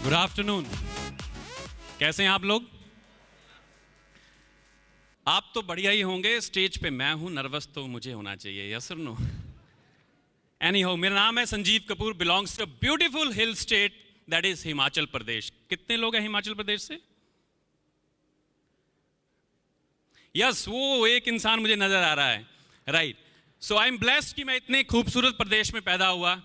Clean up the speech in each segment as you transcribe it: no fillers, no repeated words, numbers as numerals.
Good afternoon. कैसे हैं आप लोग? आप तो बढ़िया ही होंगे। स्टेज पे मैं हूं, नर्वस तो मुझे होना चाहिए, यस और नो? एनीहाउ, मेरा नाम है Sanjeev Kapoor, belongs to beautiful hill state that is Himachal Pradesh. कितने लोग हैं हिमाचल प्रदेश से? यस, वो एक इंसान मुझे नजर आ रहा है, right. So I am blessed कि मैं इतने खूबसूरत प्रदेश में पैदा हुआ।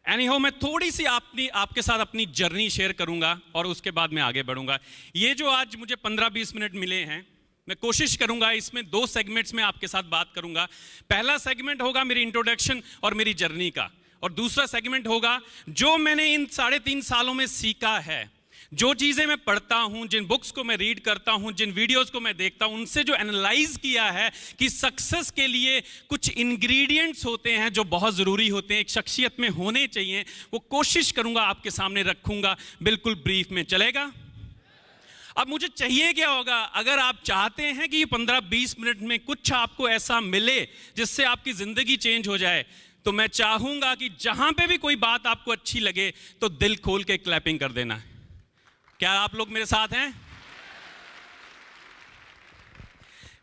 एनीहाउ, मैं थोड़ी सी आपके साथ अपनी जर्नी शेयर करूंगा और उसके बाद मैं आगे बढ़ूंगा। ये जो आज मुझे 15-20 मिनट मिले हैं, मैं कोशिश करूंगा इसमें 2 सेगमेंट्स में आपके साथ बात करूंगा। पहला सेगमेंट होगा मेरी इंट्रोडक्शन और मेरी जर्नी का, और दूसरा सेगमेंट होगा जो मैंने इन 3.5 सालों में सीखा है, जो चीज़ें मैं पढ़ता हूं, जिन बुक्स को मैं रीड करता हूं, जिन वीडियोस को मैं देखता हूं, उनसे जो एनालाइज किया है कि सक्सेस के लिए कुछ इंग्रेडिएंट्स होते हैं जो बहुत ज़रूरी होते हैं, एक शख्सियत में होने चाहिए, वो कोशिश करूंगा आपके सामने रखूंगा। बिल्कुल ब्रीफ में चलेगा। अब मुझे चाहिए क्या होगा? अगर आप चाहते हैं कि 15-20 मिनट में कुछ आपको ऐसा मिले जिससे आपकी ज़िंदगी चेंज हो जाए, तो मैं चाहूंगा कि जहां पे भी कोई बात आपको अच्छी लगे तो दिल खोल के क्लैपिंग कर देना। क्या आप लोग मेरे साथ हैं?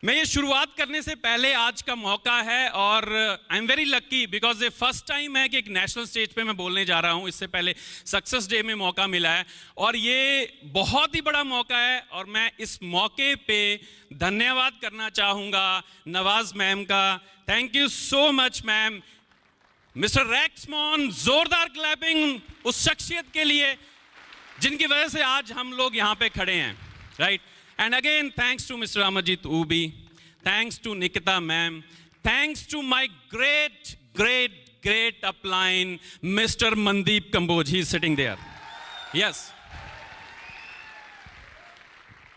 मैं ये शुरुआत करने से पहले आज का मौका है और I am very lucky because ये फर्स्ट टाइम है कि एक नेशनल स्टेज पे मैं बोलने जा रहा हूँ। इससे पहले सक्सेस डे में मौका मिला है और ये बहुत ही बड़ा मौका है, और मैं इस मौके पे धन्यवाद करना चाहूँगा नवाज मैम का। Thank you so much ma'am. Mister रैक्समॉन, जोरदार क्लैपिंग उस शख्सियत के लिए जिनकी वजह से आज हम लोग यहाँ पे खड़े हैं, right. And again thanks to mister Amarjeet ऊबी, thanks to Nikita ma'am, thanks to my great great great upline mister Mandeep Kamboj, he is sitting there. Yes,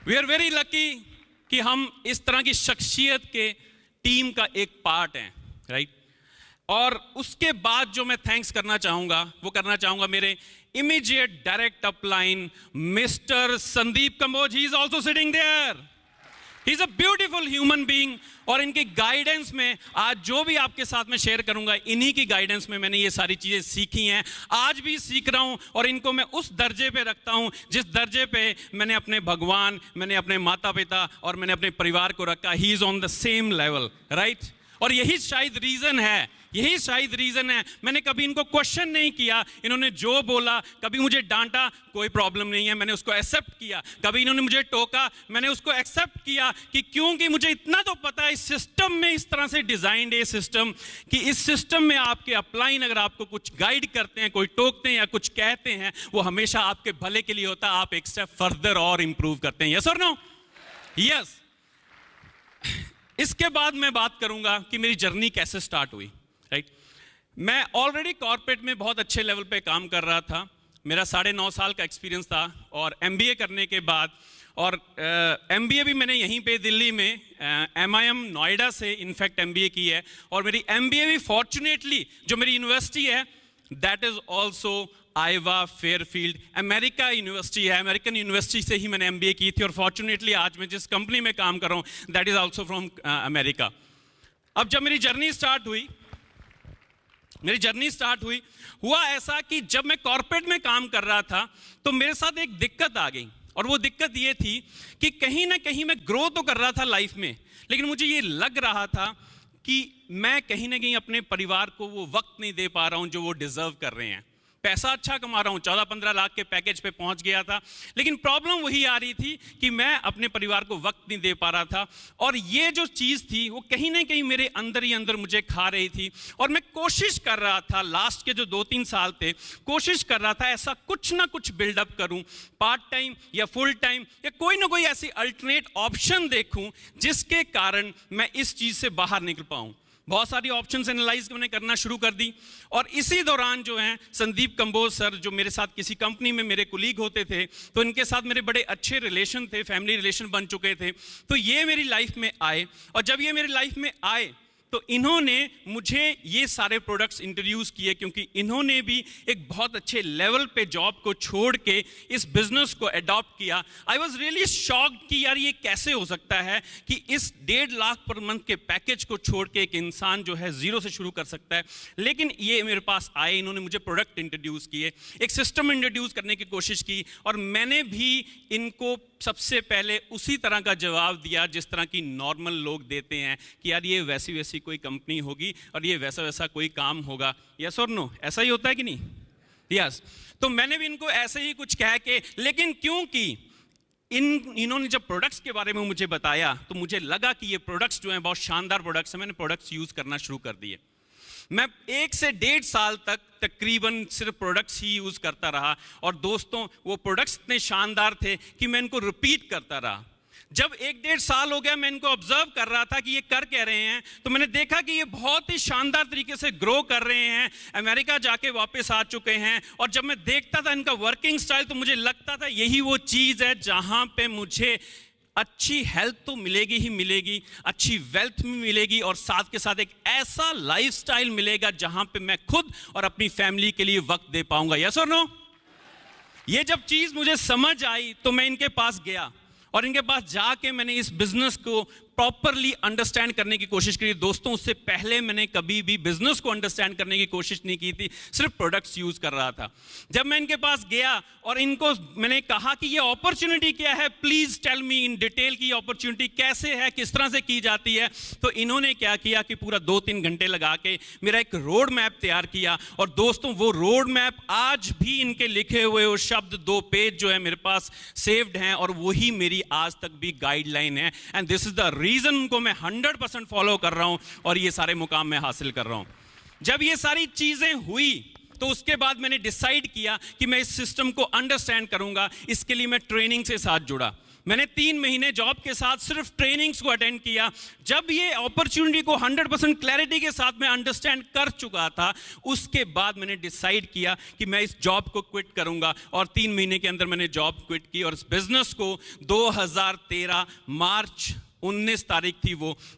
we are very lucky कि हम इस तरह की शख्सियत के टीम का एक पार्ट हैं, राइट। और उसके बाद जो मैं थैंक्स करना चाहूंगा वो करना चाहूंगा मेरे immediate direct upline mister Sandeep Kamboj, he is also sitting there. He is a beautiful human being, और इनकी गाइडेंस में आज जो भी आपके साथ में शेयर करूंगा, इन्हीं की गाइडेंस में मैंने ये सारी चीजें सीखी हैं, आज भी सीख रहा हूं, और इनको मैं उस दर्जे पे रखता हूं जिस दर्जे पे मैंने अपने भगवान, मैंने अपने माता पिता और मैंने अपने परिवार को रखा। He is on the same level, right. और यही शायद रीजन है, मैंने कभी इनको क्वेश्चन नहीं किया। इन्होंने जो बोला, कभी मुझे डांटा, कोई प्रॉब्लम नहीं है, मैंने उसको एक्सेप्ट किया। कभी इन्होंने मुझे टोका, मैंने उसको एक्सेप्ट किया, कि क्योंकि मुझे इतना तो पता है इस सिस्टम में इस तरह से डिजाइंड है सिस्टम, कि इस सिस्टम में आपके अपलाइन अगर आपको कुछ गाइड करते हैं, कोई टोकते हैं या कुछ कहते हैं, वो हमेशा आपके भले के लिए होता है। आप एक स्टेप फर्दर और इंप्रूव करते हैं। यस और नो? यस। इसके बाद मैं बात करूंगा कि मेरी जर्नी कैसे स्टार्ट हुई, राइट। मैं ऑलरेडी कॉर्पोरेट में बहुत अच्छे लेवल पे काम कर रहा था। मेरा 9.5 साल का एक्सपीरियंस था, और MBA करने के बाद, और MBA भी मैंने यहीं पे दिल्ली में MIM नोएडा से इनफैक्ट MBA की है, और मेरी MBA भी फॉर्चुनेटली जो मेरी यूनिवर्सिटी है that is also Aiwa Fairfield, America university है। अमेरिकन यूनिवर्सिटी से ही मैंने MBA की थी, और फॉर्चुनेटली आज मैं जिस कंपनी में काम कर रहा हूँ that is also from America. अब जब मेरी जर्नी स्टार्ट हुई, हुआ ऐसा कि जब मैं कॉर्पोरेट में काम कर रहा था तो मेरे साथ एक दिक्कत आ गई, और वो दिक्कत ये थी कि कहीं ना कहीं मैं ग्रो तो कर रहा था लाइफ में, लेकिन मुझे ये लग रहा था कि मैं कहीं ना कहीं अपने परिवार को वो वक्त नहीं दे पा रहा हूं जो वो डिजर्व कर रहे हैं। पैसा अच्छा कमा रहा हूं, 14-15 लाख के पैकेज पे पहुंच गया था, लेकिन प्रॉब्लम वही आ रही थी कि मैं अपने परिवार को वक्त नहीं दे पा रहा था, और ये जो चीज़ थी वो कहीं ना कहीं मेरे अंदर ही अंदर मुझे खा रही थी। और मैं कोशिश कर रहा था, लास्ट के जो 2-3 साल थे, कोशिश कर रहा था ऐसा कुछ ना कुछ बिल्डअप करूं, पार्ट टाइम या फुल टाइम, या कोई ना कोई ऐसी अल्टरनेट ऑप्शन देखूं जिसके कारण मैं इस चीज़ से बाहर निकल पाऊं। बहुत सारी ऑप्शंस एनालाइज मैंने करना शुरू कर दी, और इसी दौरान जो हैं संदीप कंबोज सर, जो मेरे साथ किसी कंपनी में मेरे कुलीग होते थे, तो इनके साथ मेरे बड़े अच्छे रिलेशन थे, फैमिली रिलेशन बन चुके थे। तो ये मेरी लाइफ में आए, और जब ये मेरी लाइफ में आए तो इन्होंने मुझे ये सारे प्रोडक्ट्स इंट्रोड्यूस किए, क्योंकि इन्होंने भी एक बहुत अच्छे लेवल पे जॉब को छोड़ के इस बिजनेस को अडॉप्ट किया। आई वॉज रियली शॉक्ड कि यार ये कैसे हो सकता है कि इस 1.5 लाख पर मंथ के पैकेज को छोड़ के एक इंसान जो है जीरो से शुरू कर सकता है। लेकिन ये मेरे पास आए, इन्होंने मुझे प्रोडक्ट इंट्रोड्यूस किए, एक सिस्टम इंट्रोड्यूस करने की कोशिश की, और मैंने भी इनको सबसे पहले उसी तरह का जवाब दिया जिस तरह की नॉर्मल लोग देते हैं कि यार ये वैसी वैसी कोई कंपनी होगी और ये वैसा वैसा कोई काम होगा। यस और नो, ऐसा ही होता है कि नहीं? यस। तो मैंने भी इनको ऐसे ही कुछ कह के, लेकिन क्योंकि इन्होंने जब प्रोडक्ट्स के बारे में मुझे बताया तो मुझे लगा कि ये प्रोडक्ट्स जो हैं बहुत शानदार प्रोडक्ट्स हैं। मैंने प्रोडक्ट्स यूज़ करना शुरू कर दिए। मैं 1 से 1.5 साल तक तकरीबन सिर्फ प्रोडक्ट्स ही यूज़ करता रहा, और दोस्तों वो प्रोडक्ट्स इतने शानदार थे कि मैं इनको रिपीट करता रहा। जब 1-1.5 साल हो गया, मैं इनको ऑब्जर्व कर रहा था कि ये कर क्या रहे हैं, तो मैंने देखा कि ये बहुत ही शानदार तरीके से ग्रो कर रहे हैं, अमेरिका जाके वापस आ चुके हैं। और जब मैं देखता था इनका वर्किंग स्टाइल, तो मुझे लगता था यही वो चीज़ है जहाँ पे मुझे अच्छी हेल्थ तो मिलेगी ही मिलेगी, अच्छी वेल्थ भी मिलेगी, और साथ के साथ एक ऐसा लाइफस्टाइल मिलेगा जहां पे मैं खुद और अपनी फैमिली के लिए वक्त दे पाऊंगा। यस और नो? ये जब चीज मुझे समझ आई तो मैं इनके पास गया, और इनके पास जाके मैंने इस बिजनेस को प्रॉपरली अंडरस्टैंड करने की कोशिश करी। दोस्तों, उससे पहले मैंने कभी भी बिजनेस को अंडरस्टैंड करने की कोशिश नहीं की थी, सिर्फ प्रोडक्ट्स यूज कर रहा था। जब मैं इनके पास गया और इनको मैंने कहा कि ये अपॉर्चुनिटी क्या है, please tell me in detail की अपॉर्चुनिटी कैसे है, किस तरह से की जाती है, तो इन्होंने क्या किया कि पूरा 2-3 घंटे लगा के मेरा एक रोड मैप तैयार किया। और दोस्तों, वो रोड मैप आज भी इनके लिखे हुए वो शब्द 2 पेज जो है मेरे पास सेव्ड हैं, और वही मेरी आज तक भी गाइडलाइन है। And this is the reason उनको मैं 100% फॉलो कर रहा हूं और ये सारे मुकाम मैं हासिल कर रहा हूं। जब ये सारी चीजें हुई तो उसके बाद मैंने डिसाइड किया कि मैं इस सिस्टम को अंडरस्टैंड करूंगा। इसके लिए मैं ट्रेनिंग से साथ जुड़ा। मैंने 3 महीने जॉब के साथ सिर्फ ट्रेनिंग्स को अटेंड किया। जब ये अपॉर्चुनिटी को 100% क्लैरिटी के साथ मैं अंडरस्टैंड कर चुका था, उसके बाद मैंने डिसाइड किया कि मैं इस जॉब को क्विट करूंगा, और 3 महीने के अंदर मैंने जॉब क्विट की और इस बिजनेस को 2013 मार्च 19 तारीख थी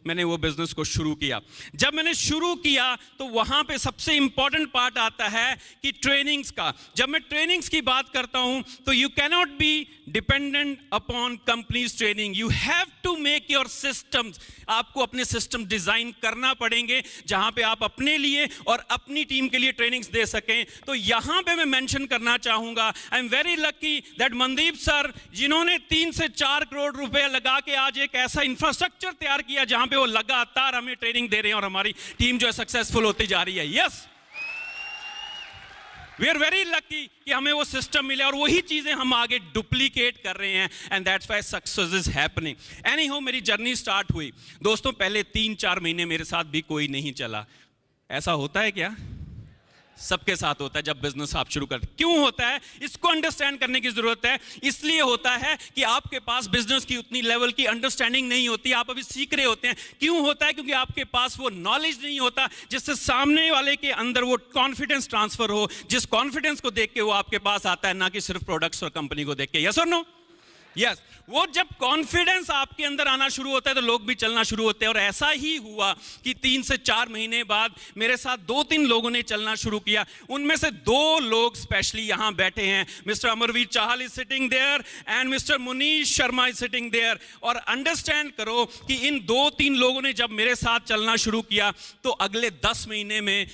मैंने वो बिजनेस को शुरू किया। जब मैंने शुरू किया तो वहां पे सबसे इंपॉर्टेंट पार्ट आता है कि ट्रेनिंग्स का। जब मैं ट्रेनिंग्स की बात करता हूं तो you can not be dependent upon companies training, you have to make your systems. आपको अपने सिस्टम डिजाइन करना पड़ेंगे जहां पे आप अपने लिए और अपनी टीम के लिए ट्रेनिंग्स दे सकें। तो यहां पे मैं मेंशन करना चाहूंगा, I am very lucky that Mandeep sir, जिन्होंने 3 से 4 करोड़ रुपए लगा के आज एक ऐसा इंफ्रास्ट्रक्चर तैयार किया जहां पे वो लगातार हमें ट्रेनिंग दे रहे हैं और हमारी टीम जो है सक्सेसफुल होती जा रही है। Yes, we are very lucky कि हमें वो सिस्टम मिले और वही चीजें हम आगे डुप्लीकेट कर रहे हैं, and that's why success is happening. Anyhow, मेरी जर्नी स्टार्ट हुई। दोस्तों, पहले 3-4 महीने मेरे साथ भी कोई नहीं चला। ऐसा होता है क्या? सबके साथ होता है जब बिजनेस आप शुरू करते। क्यों होता है, इसको अंडरस्टैंड करने की जरूरत है। इसलिए होता है कि आपके पास बिजनेस की उतनी लेवल की अंडरस्टैंडिंग नहीं होती, आप अभी सीख रहे होते हैं। क्यों होता है? क्योंकि आपके पास वो नॉलेज नहीं होता जिससे सामने वाले के अंदर वो कॉन्फिडेंस ट्रांसफर हो, जिस कॉन्फिडेंस को देख के वो आपके पास आता है, ना कि सिर्फ प्रोडक्ट्स और कंपनी को देख के। यस और नो? यस, वो जब कॉन्फिडेंस आपके अंदर आना शुरू होता है तो लोग भी चलना शुरू होते हैं। और ऐसा ही हुआ कि 3 से 4 महीने बाद मेरे साथ 2-3 लोगों ने चलना शुरू किया। उनमें से 2 लोग स्पेशली यहां बैठे हैं। Mister Amarveer Chahal is sitting there and mister Munish Sharma is sitting there. और अंडरस्टैंड करो कि इन 2-3 लोगों ने जब मेरे साथ चलना शुरू किया तो अगले 10 महीने में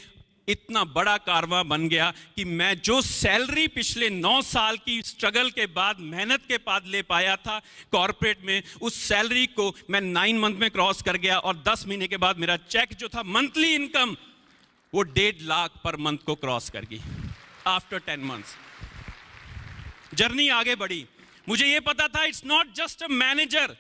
इतना बड़ा कारवां बन गया कि मैं जो सैलरी पिछले 9 साल की स्ट्रगल के बाद, मेहनत के बाद ले पाया था कॉर्पोरेट में, उस सैलरी को मैं 9 मंथ में क्रॉस कर गया। और 10 महीने के बाद मेरा चेक जो था, मंथली इनकम, वो 1.5 लाख पर मंथ को क्रॉस कर गई आफ्टर 10 मंथ्स। जर्नी आगे बढ़ी। मुझे ये पता था it's not just a manager,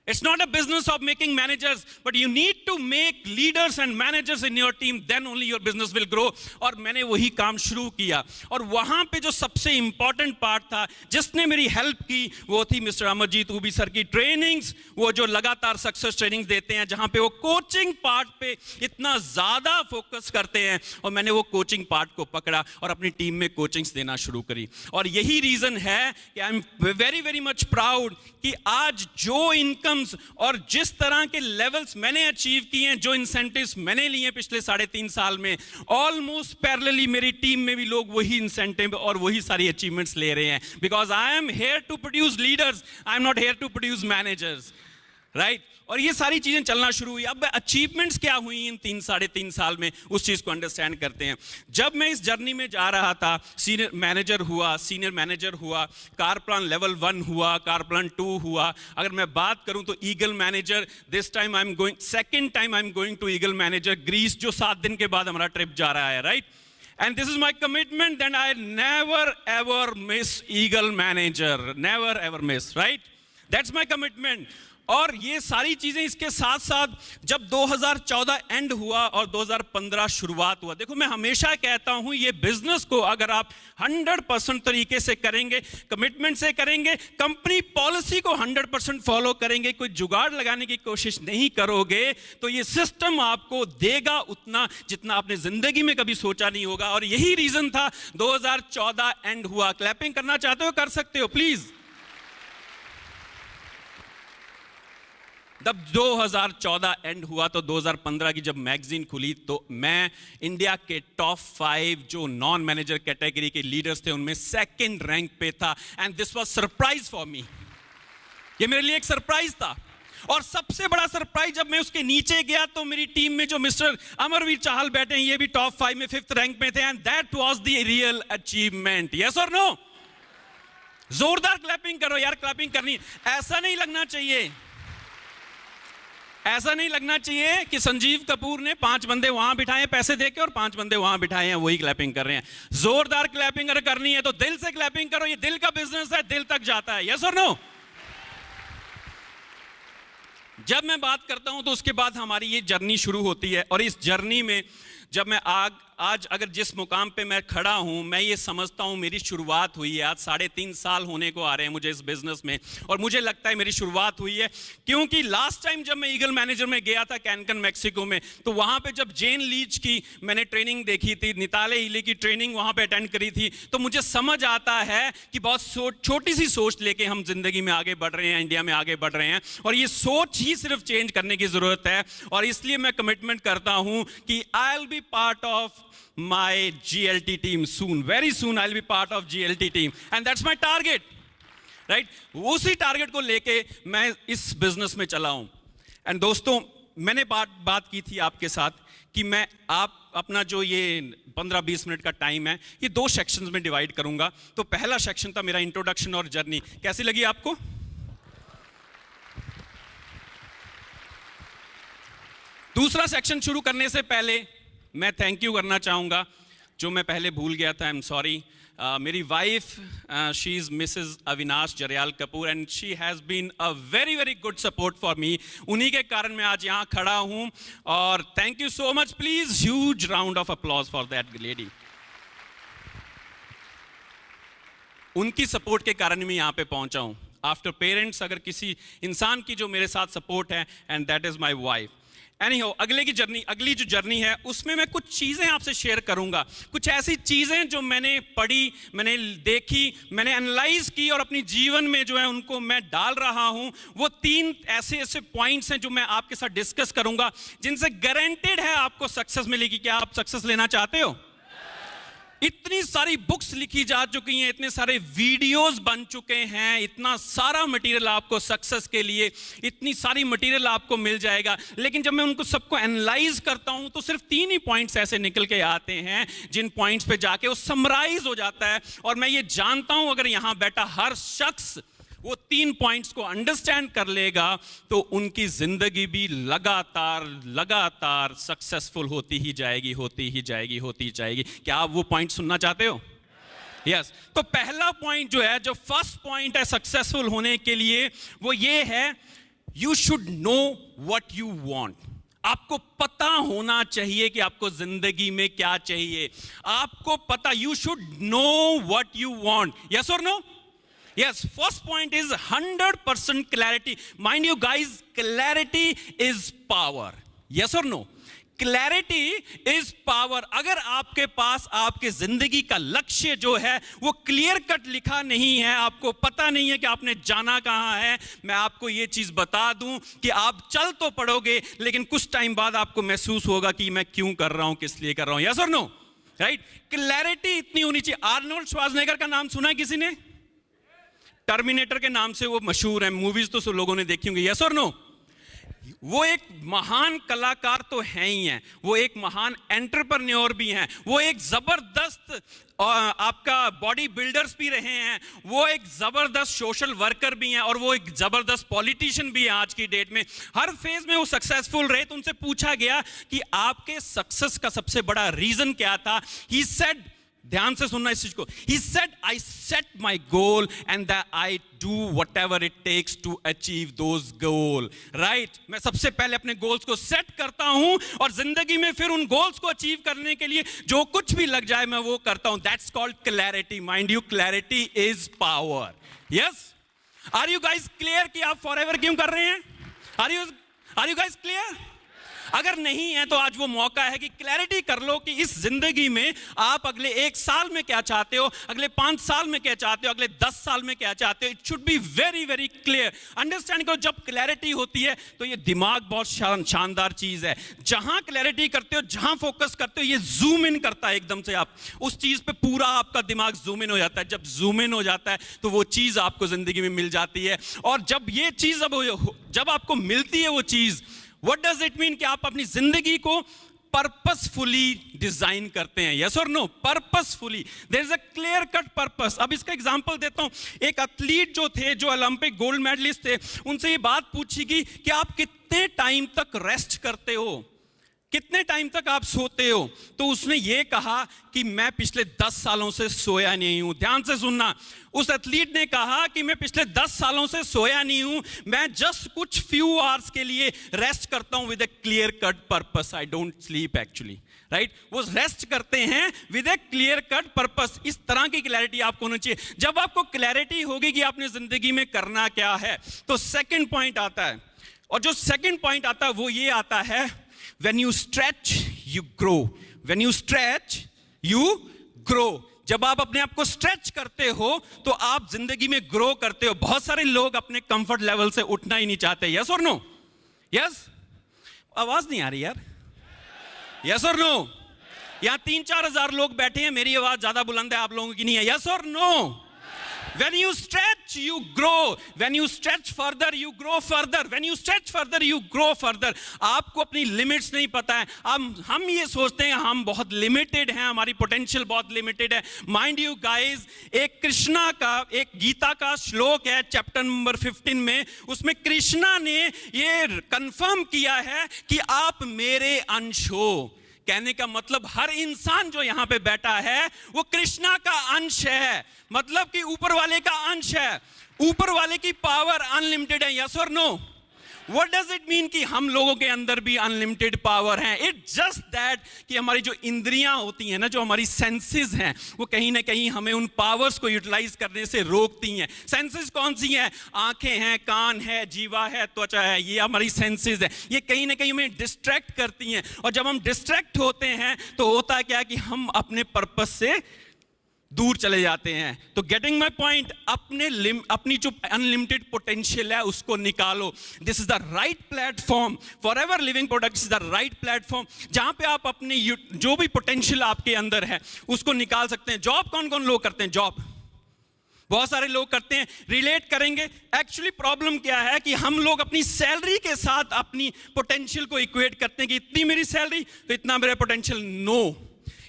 it's not a business of making managers, but you need to make leaders and managers in your team, then only your business will grow। और मैंने वही काम शुरू किया। और वहां पे जो सबसे इंपॉर्टेंट पार्ट था, जिसने मेरी हेल्प की, वो थी मिस्टर अमरजीत ऊबी सर की ट्रेनिंग्स। वो जो लगातार सक्सेस ट्रेनिंग्स देते हैं जहां पे वो कोचिंग पार्ट पे इतना ज्यादा फोकस करते हैं। और मैंने वो कोचिंग पार्ट को पकड़ा और अपनी टीम में कोचिंग्स देना शुरू करी। और यही रीजन है कि I am very very much proud कि आज जो इनकम आउटकम्स और जिस तरह के लेवल्स मैंने अचीव किए हैं, जो इंसेंटिव्स मैंने लिए पिछले 3.5 साल में, ऑलमोस्ट पैरेलली मेरी टीम में भी लोग वही इंसेंटिव और वही सारी अचीवमेंट्स ले रहे हैं, because I am here to produce leaders, I am not here to produce managers, right. और ये सारी चीजें चलना शुरू हुई। अब अचीवमेंट्स क्या हुई इन 3-3.5 साल में, उस चीज को अंडरस्टैंड करते हैं। जब मैं इस जर्नी में जा रहा था, सीनियर मैनेजर हुआ, कार प्लान लेवल 1 हुआ, कार प्लान 2 हुआ। अगर मैं बात करूं तो eagle manager, this time I am going, second time I am going to eagle manager Greece, जो 7 दिन के बाद हमारा ट्रिप जा रहा है, right. And this is my commitment that I never ever miss Eagle Manager, never ever miss, right? That's my commitment. और ये सारी चीजें इसके साथ साथ जब 2014 एंड हुआ और 2015 शुरुआत हुआ, देखो मैं हमेशा कहता हूं ये बिजनेस को अगर आप 100% तरीके से करेंगे, कमिटमेंट से करेंगे, कंपनी पॉलिसी को 100% फॉलो करेंगे, कोई जुगाड़ लगाने की कोशिश नहीं करोगे, तो ये सिस्टम आपको देगा उतना जितना आपने जिंदगी में कभी सोचा नहीं होगा। और यही रीजन था 2014 एंड हुआ। क्लैपिंग करना चाहते हो कर सकते हो प्लीज। जब 2014 एंड हुआ तो 2015 की जब मैगजीन खुली तो मैं इंडिया के टॉप 5 जो नॉन मैनेजर कैटेगरी के लीडर्स थे उनमें 2nd रैंक पे था। And this was surprise for me, ये मेरे लिए एक सरप्राइज था। और सबसे बड़ा सरप्राइज जब मैं उसके नीचे गया तो मेरी टीम में जो मिस्टर अमरवीर चाहल बैठे हैं, ये भी टॉप 5 में 5th रैंक में थे। And that was the real achievement. Yes और नो? जोरदार क्लैपिंग करो यार, क्लैपिंग करनी है। ऐसा नहीं लगना चाहिए, ऐसा नहीं लगना चाहिए कि संजीव कपूर ने 5 बंदे वहां बिठाए पैसे देके और 5 बंदे वहां बिठाए हैं वही क्लैपिंग कर रहे हैं। जोरदार क्लैपिंग अगर करनी है तो दिल से क्लैपिंग करो, ये दिल का बिजनेस है, दिल तक जाता है। यस और नो? जब मैं बात करता हूं तो उसके बाद हमारी ये जर्नी शुरू होती है। और इस जर्नी में जब मैं आज अगर जिस मुकाम पे मैं खड़ा हूं, मैं ये समझता हूं मेरी शुरुआत हुई है। आज 3.5 साल होने को आ रहे हैं मुझे इस बिजनेस में, और मुझे लगता है मेरी शुरुआत हुई है क्योंकि लास्ट टाइम जब मैं ईगल मैनेजर में गया था कैनकन मैक्सिको में, तो वहां पे जब जेन लीच की मैंने ट्रेनिंग देखी थी, निताले हीले की ट्रेनिंग वहां पे अटेंड करी थी, तो मुझे समझ आता है कि बहुत छोटी सी सोच लेके हम जिंदगी में आगे बढ़ रहे हैं, इंडिया में आगे बढ़ रहे हैं, और ये सोच ही सिर्फ चेंज करने की जरूरत है। और इसलिए मैं कमिटमेंट करता हूं कि I will be part of my GLT team soon, very soon I'll be part of GLT team and that's my target, right? उसी टारगेट को लेके मैं इस बिजनेस में चला हूं। एंड दोस्तों मैंने बात की थी आपके साथ कि मैं आप अपना जो ये 15-20 मिनट का टाइम है ये 2 सेक्शंस में डिवाइड करूंगा। तो पहला सेक्शन था मेरा इंट्रोडक्शन और जर्नी। कैसी लगी आपको? दूसरा सेक्शन शुरू करने से पहले मैं थैंक यू करना चाहूँगा, जो मैं पहले भूल गया था, आई एम सॉरी। मेरी wife she is Mrs Avinash Jaryal Kapoor and she has been a very very good support for me. उन्हीं के कारण मैं आज यहाँ खड़ा हूँ और thank you so much. Please huge round of applause for that lady. उनकी सपोर्ट के कारण मैं यहाँ पे पहुँचा हूँ। आफ्टर पेरेंट्स अगर किसी इंसान की जो मेरे साथ सपोर्ट है, and that is my wife. Anyhow, अगली जो जर्नी है उसमें मैं कुछ चीज़ें आपसे शेयर करूंगा, कुछ ऐसी चीज़ें जो मैंने पढ़ी, मैंने देखी, मैंने एनालाइज की और अपनी जीवन में जो है उनको मैं डाल रहा हूं। वो 3 ऐसे पॉइंट्स हैं जो मैं आपके साथ डिस्कस करूंगा, जिनसे गारंटेड है आपको सक्सेस मिलेगी। क्या आप सक्सेस लेना चाहते हो? इतनी सारी बुक्स लिखी जा चुकी हैं, इतने सारे वीडियोस बन चुके हैं, इतना सारा मटेरियल आपको सक्सेस के लिए, इतनी सारी मटेरियल आपको मिल जाएगा। लेकिन जब मैं उनको सबको एनालाइज करता हूं तो सिर्फ 3 ही पॉइंट्स ऐसे निकल के आते हैं जिन पॉइंट्स पे जाके वो समराइज हो जाता है। और मैं ये जानता हूं अगर यहां बैठा हर शख्स वो 3 पॉइंट्स को अंडरस्टैंड कर लेगा तो उनकी जिंदगी भी लगातार सक्सेसफुल होती ही जाएगी। क्या आप वो पॉइंट सुनना चाहते हो? यस। तो पहला पॉइंट जो है, जो फर्स्ट पॉइंट है सक्सेसफुल होने के लिए, वो ये है, you should know what you want. आपको पता होना चाहिए कि आपको जिंदगी में क्या चाहिए। आपको पता, you should know what you want. Yes और no? Yes, first point is 100% clarity. Mind you guys, clarity is power. Yes or no? Clarity is power. अगर आपके पास आपके जिंदगी का लक्ष्य जो है वो क्लियर कट लिखा नहीं है, आपको पता नहीं है कि आपने जाना कहां है, मैं आपको ये चीज बता दूं कि आप चल तो पड़ोगे लेकिन कुछ टाइम बाद आपको महसूस होगा कि मैं क्यों कर रहा हूं, किस लिए कर रहा हूं। यस और नो? राइट? क्लैरिटी इतनी होनी चाहिए। आर्नोल्ड श्वार्ज़नेगर का नाम सुना है किसी ने? टर्मिनेटर के नाम से वो मशहूर है, मूवीज तो सब लोगों ने देखी होंगी। यस और नो? वो एक महान कलाकार तो हैं ही हैं, वो एक महान एंटरप्रेन्योर भी हैं, वो एक जबरदस्त आपका बॉडी बिल्डर्स भी रहे हैं, वो एक जबरदस्त सोशल वर्कर भी हैं और वो एक जबरदस्त पॉलिटिशियन भी हैं आज की डेट में। हर फेज में वो सक्सेसफुल रहे। तो उनसे पूछा गया कि आपके सक्सेस का सबसे बड़ा रीजन क्या था? ही सेड, ध्यान से सुनना इस चीज को, he said I set my goal and that I do whatever it takes to achieve those goal, right? मैं सबसे पहले अपने गोल्स को सेट करता हूं और जिंदगी में फिर उन गोल्स को अचीव करने के लिए जो कुछ भी लग जाए मैं वो करता हूं। That's called clarity. Mind you, clarity is power. Yes? Are you guys clear कि आप forever क्यों कर रहे हैं? Are you guys clear? अगर नहीं है तो आज वो मौका है कि क्लैरिटी कर लो कि इस जिंदगी में आप अगले 1 साल में क्या चाहते हो, अगले 5 साल में क्या चाहते हो, अगले 10 साल में क्या चाहते हो। It should be very very clear. Understand करो, जब क्लैरिटी होती है तो ये दिमाग बहुत शानदार चीज है। जहां क्लैरिटी करते हो, जहां फोकस करते हो, ये जूम इन करता है एकदम से। आप उस चीज पे पूरा आपका दिमाग जूम इन हो जाता है। जब जूम इन हो जाता है तो वो चीज आपको जिंदगी में मिल जाती है। और जब ये चीज जब आपको मिलती है वो चीज, What does it mean? कि आप अपनी जिंदगी को पर्पसफुली डिजाइन करते हैं। यस और no? Purposefully, there is a clear cut purpose. अब इसका एग्जांपल देता हूं। एक एथलीट जो थे, जो ओलंपिक गोल्ड मेडलिस्ट थे, उनसे ये बात पूछी गई कि आप कितने टाइम तक रेस्ट करते हो, कितने टाइम तक आप सोते हो? तो उसने ये कहा कि मैं पिछले 10 सालों से सोया नहीं हूं। ध्यान से सुनना, उस एथलीट ने कहा कि मैं पिछले 10 सालों से सोया नहीं हूं, मैं जस्ट कुछ फ्यू आवर्स के लिए रेस्ट करता हूं with A clear cut purpose. I don't sleep actually, right? वो रेस्ट करते हैं with A clear cut purpose. इस तरह की क्लैरिटी आपको होनी चाहिए। जब आपको क्लैरिटी होगी कि आपने जिंदगी में करना क्या है, तो सेकंड पॉइंट आता है। और जो सेकंड पॉइंट आता है वो ये आता है, when you stretch you grow, when you stretch you grow। जब आप अपने आप को स्ट्रेच करते हो तो आप जिंदगी में ग्रो करते हो। बहुत सारे लोग अपने कंफर्ट लेवल से उठना ही नहीं चाहते। यस और नो? यस? आवाज नहीं आ रही यार। यस और नो? यहां 3-4 हजार लोग बैठे हैं, मेरी आवाज ज्यादा बुलंद है, आप लोगों की नहीं है। यस और no? When you stretch, you grow. When you stretch further, you grow further. When you stretch further, you grow further. आपको अपनी लिमिट्स नहीं पता है। हम ये सोचते हैं हम बहुत लिमिटेड हैं, हमारी पोटेंशियल बहुत लिमिटेड है। माइंड यू गाइज, एक कृष्णा का, एक गीता का श्लोक है चैप्टर नंबर 15 में, उसमें कृष्णा ने ये कंफर्म किया है कि आप मेरे अंश हो। कहने का मतलब हर इंसान जो यहां पे बैठा है वो कृष्णा का अंश है, मतलब कि ऊपर वाले का अंश है। ऊपर वाले की पावर अनलिमिटेड है। यस और no? What does it mean कि हम लोगों के अंदर भी अनलिमिटेड पावर है? It's just that कि हमारी जो इंद्रियां होती हैं ना, जो हमारी सेंसेस हैं, वो कहीं ना कहीं हमें उन पावर्स को यूटिलाइज करने से रोकती हैं। सेंसेस कौन सी हैं? आंखें हैं, कान है, जीवा है, त्वचा है, ये हमारी सेंसेस है। ये कहीं ना कहीं हमें डिस्ट्रैक्ट करती हैं। और जब हम डिस्ट्रैक्ट होते हैं तो होता क्या कि हम अपने पर्पस से दूर चले जाते हैं। तो गेटिंग माई पॉइंट, अपनी जो अनलिमिटेड पोटेंशियल है उसको निकालो। This is the right platform. Forever living products is the right platform जहां पे आप अपने जो भी पोटेंशियल आपके अंदर है उसको निकाल सकते हैं। जॉब कौन कौन लोग करते हैं? जॉब बहुत सारे लोग करते हैं। रिलेट करेंगे। एक्चुअली प्रॉब्लम क्या है कि हम लोग अपनी सैलरी के साथ अपनी पोटेंशियल को इक्वेट करते हैं कि इतनी मेरी सैलरी तो इतना मेरा potential. No,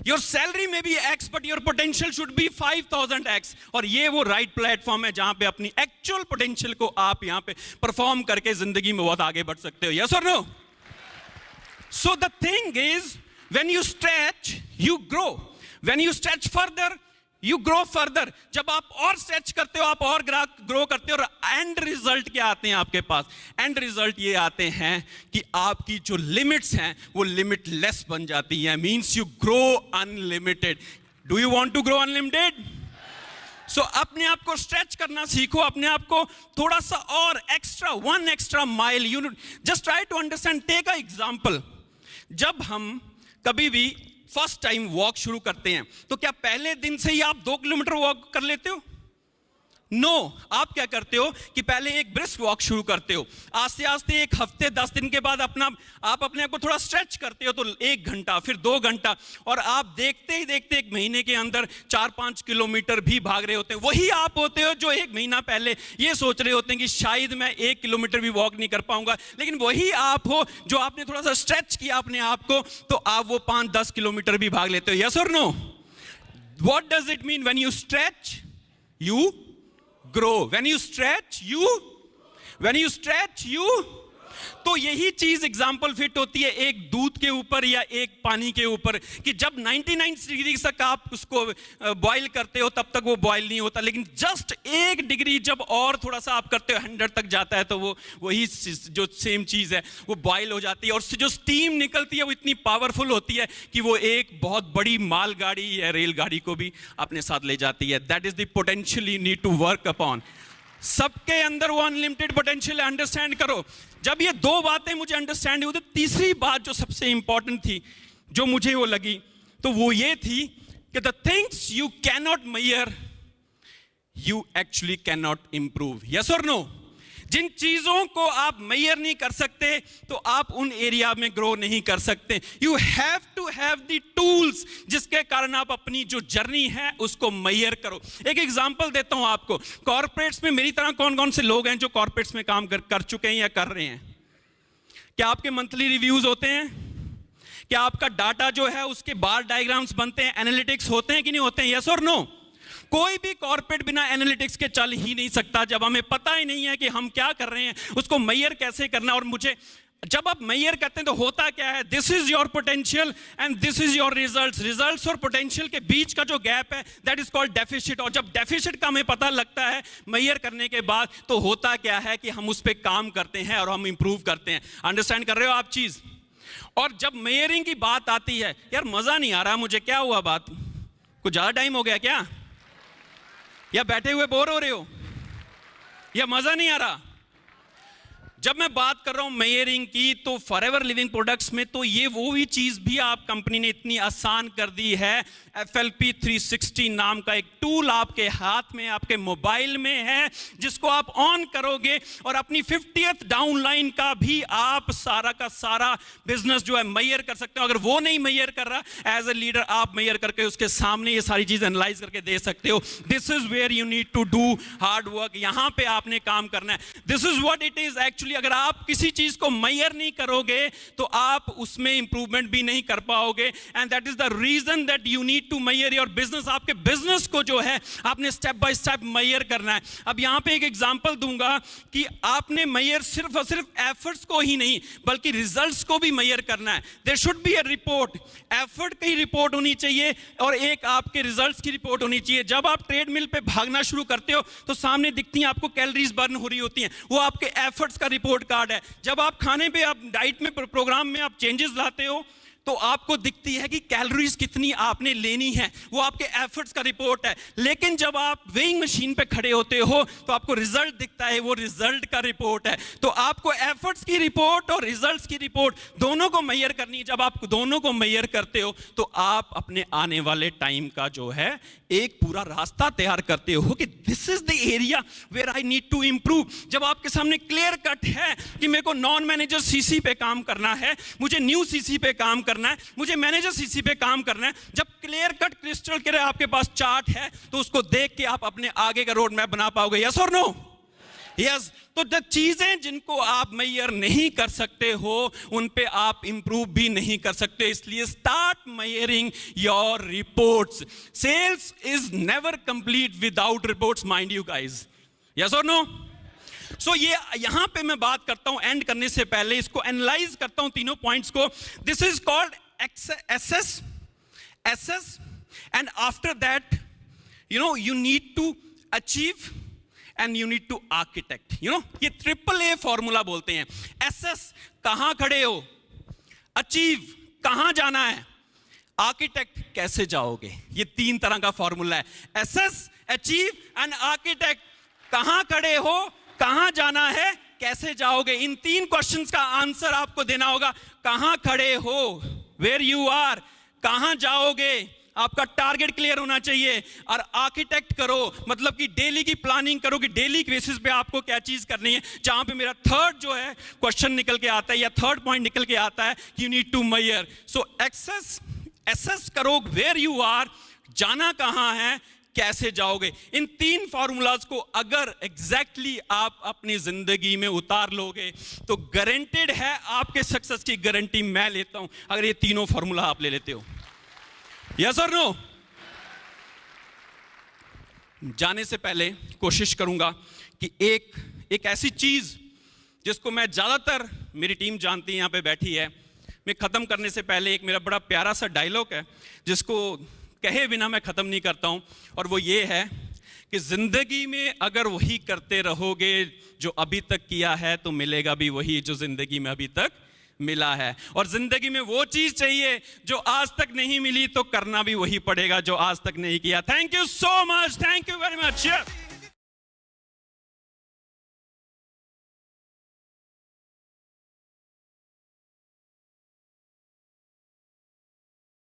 Your salary may be X, but your potential should be 5000X। और ये वो राइट प्लेटफॉर्म है जहां पे अपनी एक्चुअल पोटेंशियल को आप यहां पे परफॉर्म करके जिंदगी में बहुत आगे बढ़ सकते हो। यस और no? So the thing is, when you stretch you grow, when you stretch further you grow further. जब आप और स्ट्रेच करते हो आप और ग्रो करते हो। और एंड रिजल्ट क्या आते हैं आपके पास? एंड रिजल्ट ये आते हैं कि आपकी जो लिमिट्स हैं वो लिमिटलेस बन जाती हैं। Means you grow unlimited. Do you want to grow unlimited? So अपने आप को स्ट्रेच करना सीखो, अपने आप को थोड़ा सा और extra, 1 extra mile. You just try to understand. Take a example. जब हम कभी भी फर्स्ट टाइम वॉक शुरू करते हैं तो क्या पहले दिन से ही आप 2 किलोमीटर वॉक कर लेते हो? नो, आप क्या करते हो कि पहले एक ब्रिस्क वॉक शुरू करते हो, आस्ते आस्ते एक हफ्ते 10 दिन के बाद आप अपने आप को थोड़ा स्ट्रेच करते हो, तो 1 घंटा, फिर 2 घंटा, और आप देखते ही देखते 1 महीने के अंदर 4-5 किलोमीटर भी भाग रहे होते हैं। वही आप होते हो जो 1 महीना पहले ये सोच रहे होते हैं कि शायद मैं 1 किलोमीटर भी वॉक नहीं कर पाऊंगा, लेकिन वही आप हो जो आपने थोड़ा सा स्ट्रेच किया अपने आप को, तो आप वो 5-10 किलोमीटर भी भाग लेते हो। यस और no? What does it mean? When you stretch you grow, when you stretch you, तो यही चीज एग्जाम्पल फिट होती है एक दूध के ऊपर या एक पानी के ऊपर, कि जब 99 डिग्री तक आप उसको बॉईल करते हो तब तक वो बॉईल नहीं होता, लेकिन जस्ट 1 डिग्री जब और थोड़ा सा आप करते हो 100 तक जाता है, तो वो वही जो सेम चीज है वो बॉईल हो जाती है, और उससे जो स्टीम निकलती है वो इतनी पावरफुल होती है कि वो एक बहुत बड़ी मालगाड़ी या रेलगाड़ी को भी अपने साथ ले जाती है। That is the potential you need to work upon. सबके अंदर वो अनलिमिटेड पोटेंशियल अंडरस्टैंड करो। जब ये 2 बातें मुझे अंडरस्टैंड हुई, तो तीसरी बात जो सबसे इंपॉर्टेंट थी, जो मुझे वो लगी, तो वो ये थी कि the things you can not measure you actually can not improve. Yes और नो? जिन चीजों को आप मेजर नहीं कर सकते तो आप उन एरिया में ग्रो नहीं कर सकते। You have to have the tools जिसके कारण आप अपनी जो जर्नी है उसको मेजर करो। एक एग्जांपल देता हूं आपको। कॉर्पोरेट्स में मेरी तरह कौन कौन से लोग हैं जो कॉर्पोरेट्स में काम कर चुके हैं या कर रहे हैं? क्या आपके मंथली रिव्यूज होते हैं? क्या आपका डाटा जो है उसके बार डायग्राम्स बनते हैं, एनालिटिक्स होते हैं कि नहीं होते हैं? यस और नो? कोई भी कॉर्पोरेट बिना एनालिटिक्स के चल ही नहीं सकता। जब हमें पता ही नहीं है कि हम क्या कर रहे हैं, उसको मेजर कैसे करना, और मुझे जब आप मेजर करते हैं तो होता क्या है, this is your potential and this is your results और पोटेंशियल के बीच का जो गैप है दैट इज कॉल्ड डेफिसिट। और जब डेफिसिट का हमें पता लगता है मेजर करने के बाद, तो होता क्या है कि हम उस पर काम करते हैं और हम इंप्रूव करते हैं। अंडरस्टैंड कर रहे हो आप चीज? और जब मेजरिंग की बात आती है, यार मजा नहीं आ रहा मुझे, क्या हुआ बात, कुछ ज्यादा टाइम हो गया क्या, या बैठे हुए बोर हो रहे हो, या मजा नहीं आ रहा? जब मैं बात कर रहा हूं मेजरिंग की, तो फॉरएवर लिविंग प्रोडक्ट्स में तो ये वो भी चीज भी आप कंपनी ने इतनी आसान कर दी है। FLP 360 नाम का एक टूल आपके हाथ में, आपके मोबाइल में है, जिसको आप ऑन करोगे और अपनी 50th डाउनलाइन का भी आप सारा का सारा बिजनेस जो है मेजर कर सकते हो। अगर वो नहीं मेजर कर रहा, एज ए लीडर आप मेजर करके उसके सामने ये सारी चीज एनालाइज करके दे सकते हो। This is where you need to do hard work. यहां पे आपने काम करना है। This is what it is actually. अगर आप किसी चीज को मेजर नहीं करोगे तो आप उसमें इंप्रूवमेंट भी नहीं कर पाओगे, and that is the reason that you need to measure your business. आपके बिजनेस को जो है आपने स्टेप बाय स्टेप मेजर करना है। अब यहां पे एक एग्जांपल दूंगा कि आपने मेजर सिर्फ और सिर्फ एफर्ट्स को ही नहीं बल्कि रिजल्ट्स को भी मेजर करना है। There should be a report, effort की रिपोर्ट होनी चाहिए और एक आपके रिजल्ट्स की रिपोर्ट होनी चाहिए। जब आप ट्रेडमिल पे भागना शुरू करते हो तो सामने दिखती हैं आपको कैलोरीज बर्न हो रही होती हैं, वो आपके एफर्ट्स का रिपोर्ट कार्ड है। जब आप खाने पे, आप डाइट में, प्रोग्राम में आप चेंजेस लाते हो तो आपको दिखती है कि कैलोरीज कितनी आपने लेनी है, वो आपके एफर्ट्स का रिपोर्ट है। लेकिन जब आप वेइंग मशीन पे खड़े होते हो तो आपको रिजल्ट दिखता है, वो रिजल्ट का रिपोर्ट है। तो आपको एफर्ट्स की रिपोर्ट और रिजल्ट्स की रिपोर्ट दोनों को मेजर करनी है। जब आप दोनों को मेजर करते हो तो आप अपने आने वाले टाइम का जो है एक पूरा रास्ता तैयार करते हो कि this is the area where I need to improve. जब आपके सामने क्लियर कट है कि मेरे को नॉन मैनेजर सीसी पे काम करना है, मुझे न्यू सीसी पे काम करना है, मुझे मैनेजर सीसी पे काम करना है, जब क्लियर कट क्रिस्टल क्लियर आपके पास चार्ट है तो उसको देख के आप अपने आगे का रोड मैप बना पाओगे। यस और नो? यस। तो जो चीजें जिनको आप मेजर नहीं कर सकते हो उन पे आप इंप्रूव भी नहीं कर सकते। इसलिए start measuring your reports. Sales is never complete without reports, mind you guys. Yes और नो? सो ये यहां पे मैं बात करता हूं, एंड करने से पहले इसको एनालाइज करता हूं तीनों पॉइंट्स को। This is called assess and after that you need to achieve and you need to architect. ये AAA फॉर्मूला बोलते हैं। assess कहां खड़े हो, achieve कहां जाना है, आर्किटेक्ट कैसे जाओगे। ये 3 तरह का फॉर्मूला है। assess, achieve and architect। कहां खड़े हो, कहां जाना है, कैसे जाओगे, इन 3 क्वेश्चंस का आंसर आपको देना होगा। कहां खड़े हो, वेयर यू आर, कहां जाओगे, आपका टारगेट क्लियर होना चाहिए। और आर्किटेक्ट करो, मतलब कि डेली की प्लानिंग करो कि डेली बेसिस पे आपको क्या चीज करनी है। जहां पे मेरा थर्ड जो है क्वेश्चन निकल के आता है या थर्ड पॉइंट निकल के आता है, you need to measure. So assess करो वेयर यू आर, जाना कहां है, कैसे जाओगे। इन 3 फॉर्मूलाज को अगर एग्जैक्टली आप अपनी जिंदगी में उतार लोगे तो गारंटेड है आपके सक्सेस की गारंटी मैं लेता हूं, अगर ये तीनों फॉर्मूला आप ले लेते हो। यस और नो? जाने से पहले कोशिश करूंगा कि एक ऐसी चीज जिसको मैं ज्यादातर, मेरी टीम जानती है यहां पे बैठी है, मैं खत्म करने से पहले एक मेरा बड़ा प्यारा सा डायलॉग है जिसको कहे बिना मैं खत्म नहीं करता हूं, और वो ये है कि जिंदगी में अगर वही करते रहोगे जो अभी तक किया है तो मिलेगा भी वही जो जिंदगी में अभी तक मिला है। और जिंदगी में वो चीज चाहिए जो आज तक नहीं मिली तो करना भी वही पड़ेगा जो आज तक नहीं किया। Thank you so much, thank you very much.